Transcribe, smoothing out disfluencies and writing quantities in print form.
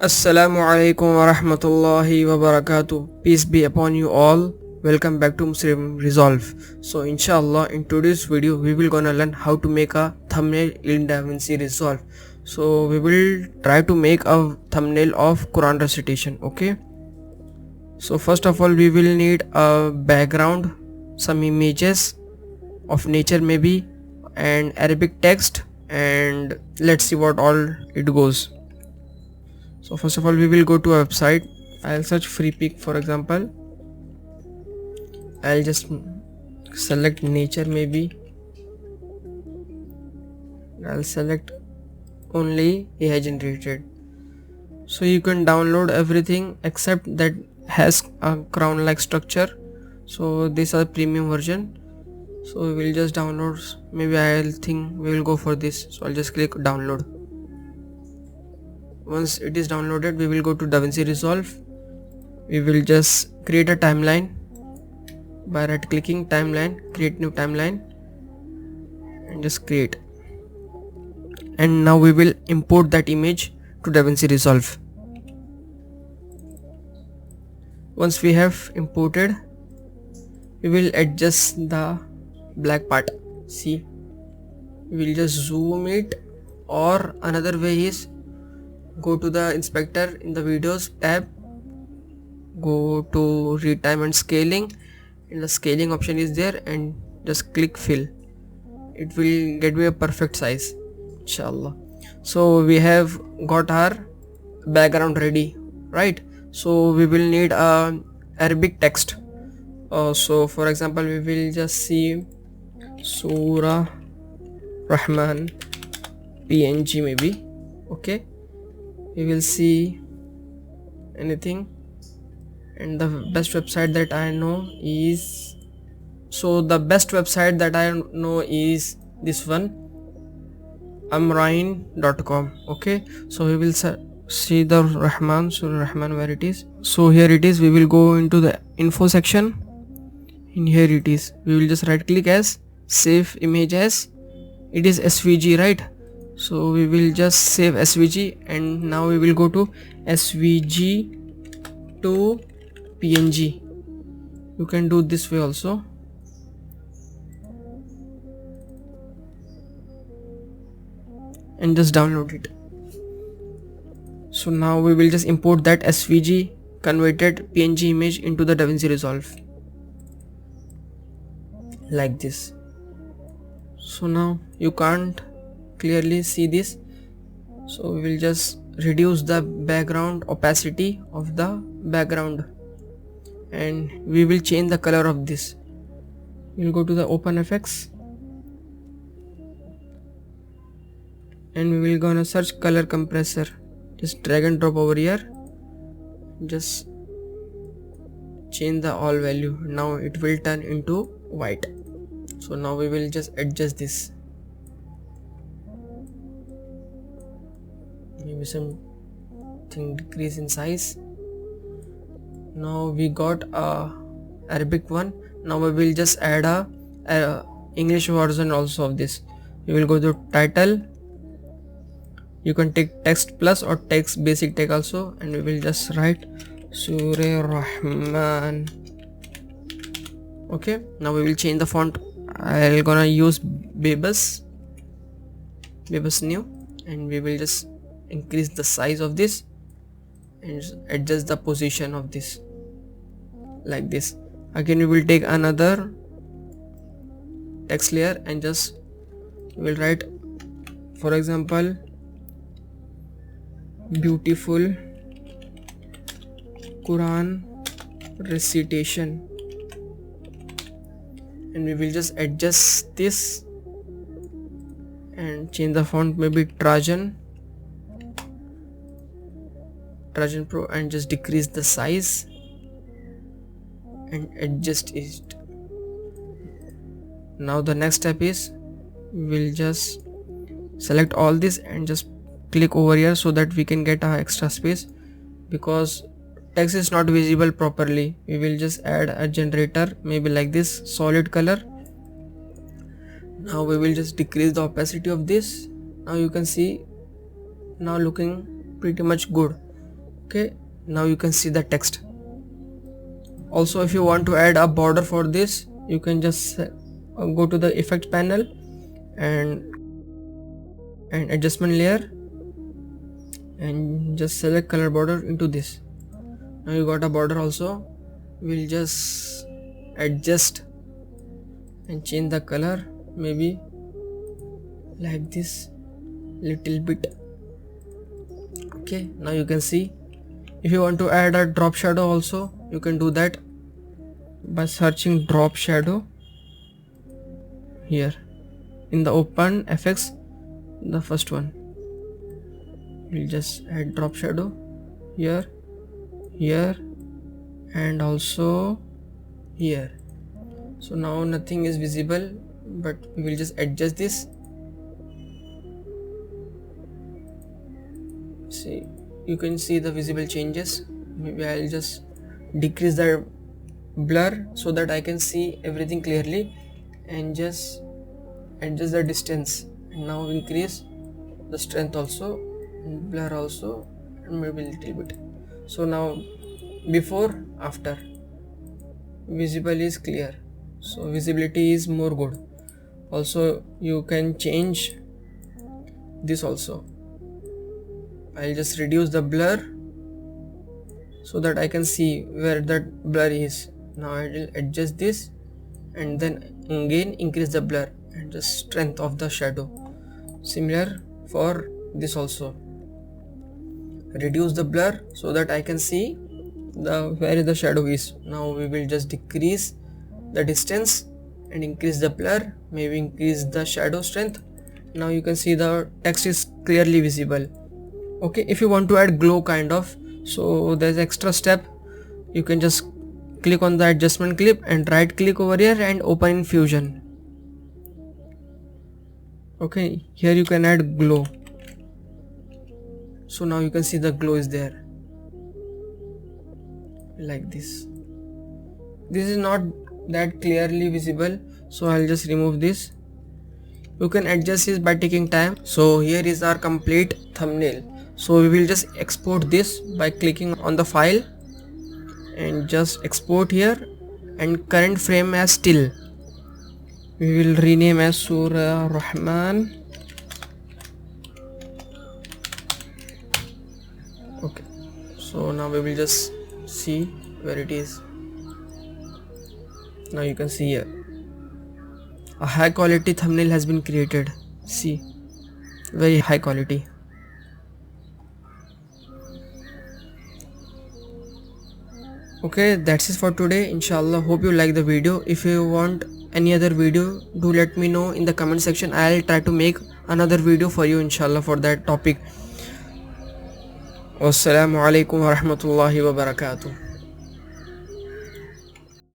Assalamu alaikum wa rahmatullahi wa barakatuh. Peace be upon you all. Welcome back to Muslim Resolve. So inshallah in today's video we will gonna learn how to make a thumbnail in DaVinci Resolve. So we will try to make a thumbnail of Quran recitation. Okay. So first of all we will need a background, some images of nature maybe, and Arabic text, and let's see what all it goes. So first of all we will go to a website. I'll search free pic, for example. I'll just select nature maybe. I'll select only AI generated. So you can download everything except that has a crown like structure. So this is a premium version. So we will just download, maybe I'll think we will go for this. So I'll just click download. Once it is downloaded, we will go to DaVinci Resolve. We will just create a timeline by right clicking timeline, create new timeline, and just create. And now we will import that image to DaVinci Resolve. Once we have imported, we will adjust the black part. See, we will just zoom it, or another way is go to the inspector in the videos tab, go to read time and scaling, and the scaling option is there, and just click fill. It will get me a perfect size, inshallah. So we have got our background ready, right? So we will need a Arabic text. So for example we will just see Surah Rahman PNG maybe. Okay, we will see anything, and the best website that I know is, the best website that I know is this one, amrain.com. okay, so we will see the Rahman, Surah Rahman, where it is. So here it is. We will go into the info section. In here it is. We will just right click as save image as, it is SVG, right? So we will just save SVG, and now we will go to SVG to PNG. You can do this way also. And just download it. So now we will just import that SVG converted PNG image into the DaVinci Resolve like this. So now you can't clearly see this, so we will just reduce the background opacity of the background, and we will change the color of this. We'll go to the OpenFX, and we will gonna search color compressor. Just drag and drop over here, just change the all value. Now it will turn into white. So now we will just adjust this, maybe something decrease in size. Now we got a Arabic one. Now we will just add a English version also of this. We will go to title. You can take text plus or text basic tag also, and we will just write Surah Rahman. Okay, now we will change the font. I'll gonna use Bebas new, and we will just increase the size of this and adjust the position of this like this. Again we will take another text layer and just we will write, for example, beautiful Quran recitation, and we will just adjust this and change the font, maybe Trajan Pro, and just decrease the size and adjust it. Now the next step is we will just select all this and just click over here so that we can get a extra space, because text is not visible properly. We will just add a generator, maybe like this, solid color. Now we will just decrease the opacity of this. Now you can see, now looking pretty much good. Okay, now you can see the text. Also, if you want to add a border for this, you can just go to the effect panel and adjustment layer and just select color border into this. Now you got a border also. We'll just adjust and change the color, maybe like this little bit. Okay, now you can see. If you want to add a drop shadow also, you can do that by searching drop shadow here in the open effects, the first one. We'll just add drop shadow here, here, and also here. So now nothing is visible, but we will just adjust this. See, you can see the visible changes. Maybe I'll just decrease the blur so that I can see everything clearly, and just adjust the distance, and now increase the strength also, and blur also, and maybe a little bit. So now before, after, visible is clear, so visibility is more good. Also you can change this also. I'll just reduce the blur so that I can see where that blur is. Now I will adjust this and then again increase the blur and the strength of the shadow. Similar for this also. Reduce the blur so that I can see where the shadow is. Now we will just decrease the distance and increase the blur, maybe increase the shadow strength. Now you can see the text is clearly visible. Okay, if you want to add glow kind of, so there's extra step. You can just click on the adjustment clip and right click over here and open in Fusion. Okay, here you can add glow. So now you can see the glow is there like this. This is not that clearly visible, so I'll just remove this. You can adjust this by taking time. So here is our complete thumbnail. So we will just export this by clicking on the file and just export here, and current frame as still. We will rename as Surah Rahman. Okay, so now we will just see where it is. Now you can see here a high quality thumbnail has been created. See, very high quality. Okay, that's it for today. Inshallah, hope you like the video. If you want any other video, do let me know in the comment section. I'll try to make another video for you, inshallah, for that topic. Wassalamu alaikum wa rahmatullahi wa barakatuh.